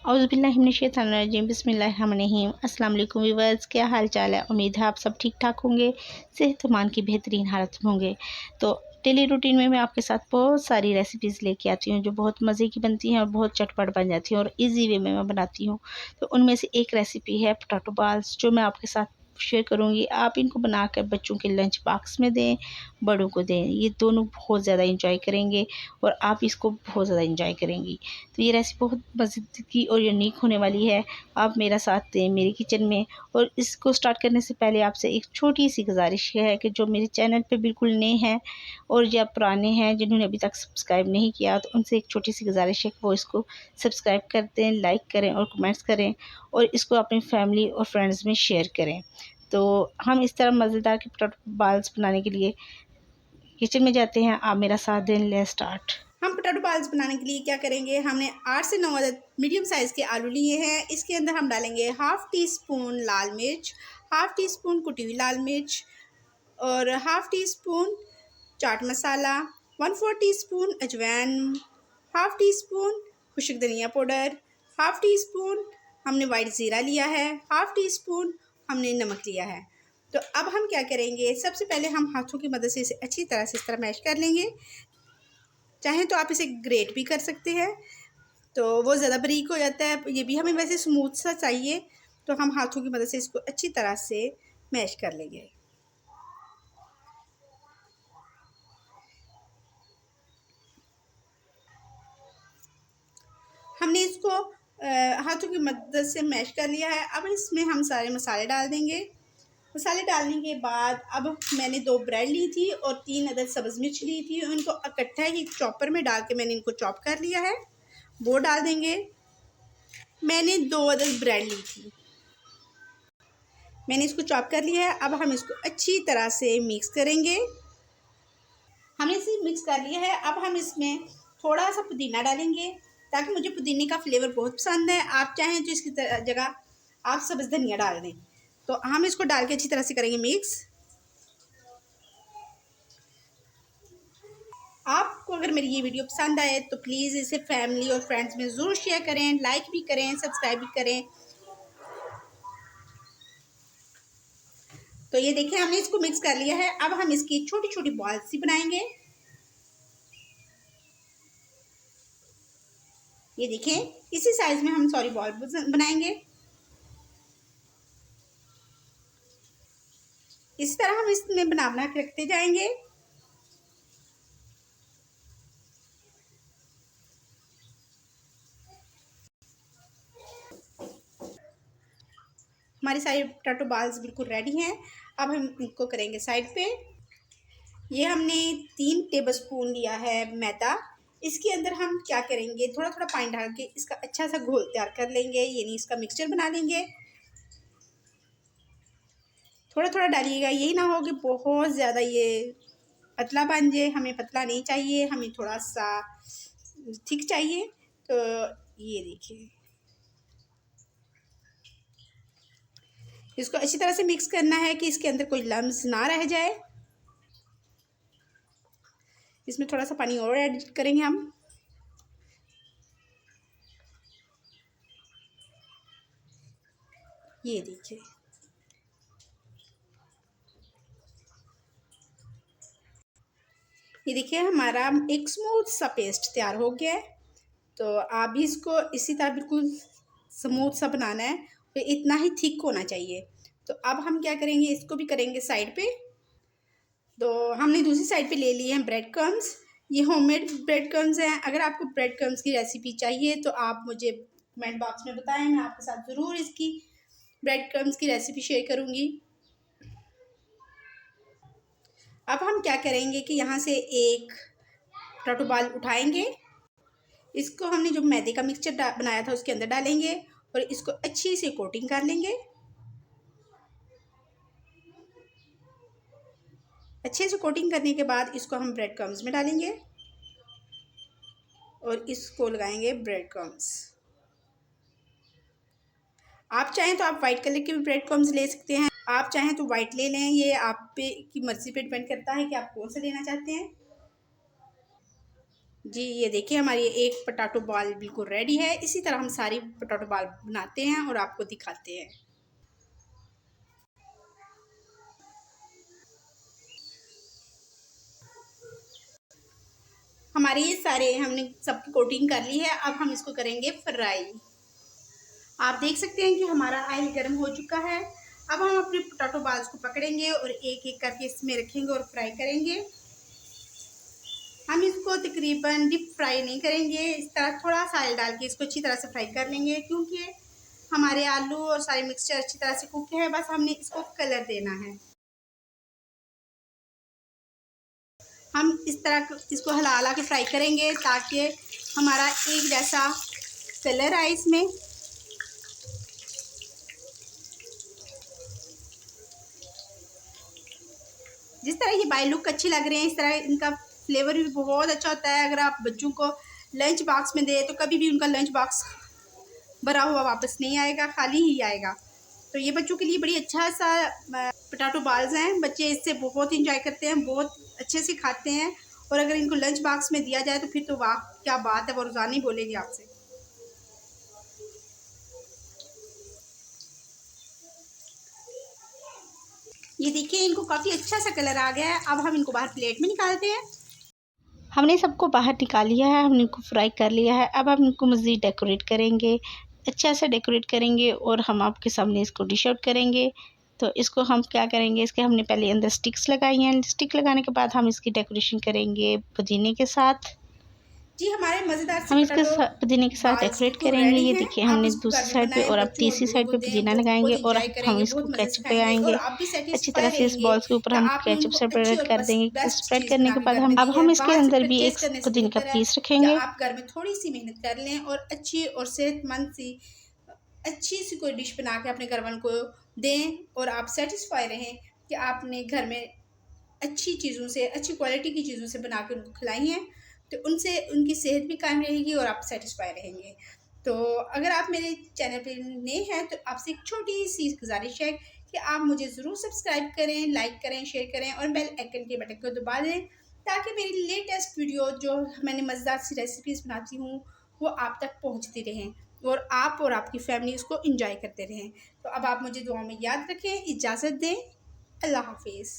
औज़ुबिल्लाहिमिनश्शैतानिर्रजीम बिस्मिल्लाहिर्रहमानिर्रहीम। अस्सलाम वालेकुम व्यूअर्स, क्या हाल चाल है। उम्मीद है आप सब ठीक ठाक होंगे, सेहतमान की बेहतरीन हालत में होंगे। तो डेली रूटीन में मैं आपके साथ बहुत सारी रेसिपीज़ लेके आती हूँ जो बहुत मज़े की बनती हैं और बहुत चटपट बन जाती हैं और इजी वे में मैं बनाती हूँ। तो उनमें से एक रेसिपी है पोटैटो बॉल्स, जो मैं आपके साथ शेयर करूँगी। आप इनको बनाकर बच्चों के लंच बॉक्स में दें, बड़ों को दें, ये दोनों बहुत ज़्यादा इंजॉय करेंगे और आप इसको बहुत ज़्यादा इंजॉय करेंगी। तो ये रेसिपी बहुत मज़े की और यूनिक होने वाली है। आप मेरा साथ दें मेरे किचन में। और इसको स्टार्ट करने से पहले आपसे एक छोटी सी गुजारिश है कि जो मेरे चैनल पे बिल्कुल नए हैं और या पुराने हैं जिन्होंने अभी तक सब्सक्राइब नहीं किया, तो उनसे एक छोटी सी गुजारिश है कि वो इसको सब्सक्राइब कर दें, लाइक करें और कमेंट्स करें और इसको अपनी फैमिली और फ्रेंड्स में शेयर करें। तो हम इस तरह मज़ेदार के पोटैटो बॉल्स बनाने के लिए किचन में जाते हैं। आप मेरा साथ दें, लेट्स स्टार्ट। हम पोटैटो बॉल्स बनाने के लिए क्या करेंगे, हमने 8 से 9 अदद मीडियम साइज़ के आलू लिए हैं। इसके अंदर हम डालेंगे हाफ़ टी स्पून लाल मिर्च, हाफ़ टी स्पून कुटी हुई लाल मिर्च और half tea spoon chaat masala, 1/4 tea spoon अजवाइन, हाफ़ टी स्पून खुश्क धनिया पाउडर, हाफ़ टी स्पून हमने वाइट ज़ीरा लिया है, हाफ़ टी स्पून हमने नमक लिया है। तो अब हम क्या करेंगे, सबसे पहले हम हाथों की मदद से इसे अच्छी तरह से इस तरह मैश कर लेंगे। चाहें तो आप इसे ग्रेट भी कर सकते हैं, तो वो ज़्यादा बारीक हो जाता है। ये भी हमें वैसे स्मूथ सा चाहिए, तो हम हाथों की मदद से इसको अच्छी तरह से मैश कर लेंगे। हमने इसको हाथों की मदद से मैश कर लिया है। अब इसमें हम सारे मसाले डाल देंगे। मसाले डालने के बाद अब मैंने 2 ब्रेड ली थी और 3 अदद सब्ज़ मिर्च ली थी। उनको इकट्ठा ही चॉपर में डाल के मैंने इनको चॉप कर लिया है, वो डाल देंगे। मैंने 2 अदद ब्रेड ली थी, मैंने इसको चॉप कर लिया है। अब हम इसको अच्छी तरह से मिक्स करेंगे। हमने इसे मिक्स कर लिया है। अब हम इसमें थोड़ा सा पुदीना डालेंगे, ताकि मुझे पुदीने का फ्लेवर बहुत पसंद है। आप चाहें तो इसकी जगह आप सब्ज़ धनिया डाल दें। तो हम इसको डाल के अच्छी तरह से करेंगे मिक्स। आपको अगर मेरी ये वीडियो पसंद आए तो प्लीज़ इसे फैमिली और फ्रेंड्स में ज़रूर शेयर करें, लाइक भी करें, सब्सक्राइब भी करें। तो ये देखिए हमने इसको मिक्स कर लिया है। अब हम इसकी छोटी छोटी बॉल्स ही बनाएंगे। ये देखें, इसी साइज में हम सॉरी बॉल बनाएंगे। इस तरह हम इसमें बना के रखते जाएंगे। हमारी सारी पोटैटो बॉल्स बिल्कुल रेडी हैं। अब हम इनको करेंगे साइड पे। ये हमने 3 टेबलस्पून लिया है मैदा। इसके अंदर हम क्या करेंगे, थोड़ा थोड़ा पानी डाल के इसका अच्छा सा घोल तैयार कर लेंगे, यानी इसका मिक्सचर बना लेंगे। थोड़ा थोड़ा डालिएगा, यही ना हो कि बहुत ज़्यादा ये पतला बन जाए। हमें पतला नहीं चाहिए, हमें थोड़ा सा थिक चाहिए। तो ये देखिए, इसको अच्छी तरह से मिक्स करना है कि इसके अंदर कोई लम्स ना रह जाए। इसमें थोड़ा सा पानी और ऐड करेंगे हम। ये देखिए, ये देखिए हमारा एक स्मूथ सा पेस्ट तैयार हो गया है। तो आप भी इसको इसी तरह बिल्कुल स्मूथ सा बनाना है, तो इतना ही थिक होना चाहिए। तो अब हम क्या करेंगे, इसको भी करेंगे साइड पे। तो हमने दूसरी साइड पे ले लिए हैं ब्रेड क्रम्स। ये होममेड ब्रेड क्रम्स हैं। अगर आपको ब्रेड क्रम्स की रेसिपी चाहिए तो आप मुझे कमेंट बॉक्स में बताएं, मैं आपके साथ ज़रूर इसकी ब्रेड क्रम्स की रेसिपी शेयर करूँगी। अब हम क्या करेंगे कि यहाँ से एक पोटैटो बॉल उठाएंगे। इसको हमने जो मैदे का मिक्सचर बनाया था उसके अंदर डालेंगे और इसको अच्छी से कोटिंग कर लेंगे। अच्छे से कोटिंग करने के बाद इसको हम ब्रेड क्रम्स में डालेंगे और इसको लगाएंगे ब्रेड क्रम्स। आप चाहें तो आप वाइट कलर के भी ब्रेड क्रम्स ले सकते हैं, आप चाहें तो वाइट ले लें। ये आप पे की मर्ज़ी पे डिपेंड करता है कि आप कौन सा लेना चाहते हैं। जी ये देखिए हमारी एक पोटैटो बॉल बिल्कुल रेडी है। इसी तरह हम सारी पोटैटो बॉल बनाते हैं और आपको दिखाते हैं। हमारे ये सारे हमने सबकी कोटिंग कर ली है। अब हम इसको करेंगे फ्राई। आप देख सकते हैं कि हमारा ऑयल गर्म हो चुका है। अब हम अपने पोटैटो बॉल्स को पकड़ेंगे और एक एक करके इसमें रखेंगे और फ्राई करेंगे। हम इसको तकरीबन डीप फ्राई नहीं करेंगे, इस तरह थोड़ा सा ऑयल डाल के इसको अच्छी तरह से फ्राई कर लेंगे, क्योंकि हमारे आलू और सारे मिक्सचर अच्छी तरह से कुक है। बस हमने इसको कलर देना है। हम इस तरह इसको हिला हिला के फ्राई करेंगे ताकि हमारा एक जैसा कलर आए इसमें। जिस तरह ये बाई लुक अच्छी लग रहे हैं, इस तरह इनका फ्लेवर भी बहुत अच्छा होता है। अगर आप बच्चों को लंच बॉक्स में दें तो कभी भी उनका लंच बॉक्स भरा हुआ वापस नहीं आएगा, खाली ही आएगा। तो ये बच्चों के लिए बड़ी अच्छा सा पोटैटो बॉल्स हैं। बच्चे इससे बहुत इंजॉय करते हैं, बहुत अच्छे से खाते हैं। और अगर इनको लंच बॉक्स में दिया जाए तो फिर तो वाह क्या बात है, वो रोज़ाना ही बोलेंगे आपसे। ये देखिए इनको काफ़ी अच्छा सा कलर आ गया है। अब हम इनको बाहर प्लेट में निकालते हैं। हमने सबको बाहर निकाल लिया है, हमने इनको फ्राई कर लिया है। अब हम इनको मज़ीद डेकोरेट करेंगे, अच्छा सा डेकोरेट करेंगे और हम आपके सामने इसको डिश आउट करेंगे। तो इसको हम क्या करेंगे, इसके हमने पहले अंदर स्टिक्स लगाई हैं। स्टिक लगाने के बाद हम इसकी डेकोरेशन करेंगे पुदीने के साथ। जी हमारे मज़ेदार से हम इसके पोटैटो पुदीने के साथ बॉल्स डेकोरेट बिल्कुल करेंगे। रेडी ये हैं। देखिए आप हमने इसको घर दूसरी में साइड पे बनाएं, और अब बच्चों और तीसरी बूढ़ों साइड को पे दें, पुदीना वो भी लगाएंगे बहुत और इंजॉय हम करेंगे, इसको बहुत मज़े से केचप खाएंगे लगाएंगे। और आप भी अच्छी सेटिस्फाई तरह से इस रहेंगे बॉल्स के ऊपर कि हम आपने केचप उनको अच्छी स्प्रेड और कर देंगे। बेस्ट स्प्रेड चीज़ करने बना के के बाद घर में अब दी है। हम इसके बाहर से अंदर भी एक परचेज करने से पुदीने का बेहतर है पीस कि रखेंगे। आप घर में थोड़ी सी मेहनत कर लें और अच्छी और सेहतमंद सी अच्छी सी कोई डिश बना के अपने घर वालों को दें और आप सेटिस्फाई रहें कि आपने घर में अच्छी चीज़ों से, अच्छी क्वालिटी की चीज़ों से बना के उनको खिलाई हैं। तो उनसे उनकी सेहत भी कायम रहेगी और आप सेटिस्फाई रहेंगे। तो अगर आप मेरे चैनल पे नए हैं तो आपसे एक छोटी सी गुजारिश है कि आप मुझे ज़रूर सब्सक्राइब करें, लाइक करें, शेयर करें और बेल आइकन के बटन को दबा दें, ताकि मेरी लेटेस्ट वीडियो जो मैंने मज़ेदार सी रेसिपीज़ बनाती हूँ वो आप तक पहुँचती रहें और आप और आपकी फैमिली उसको इंजॉय करते रहें। तो अब आप मुझे दुआ में याद रखें। इजाज़त दें। अल्लाह हाफिज़।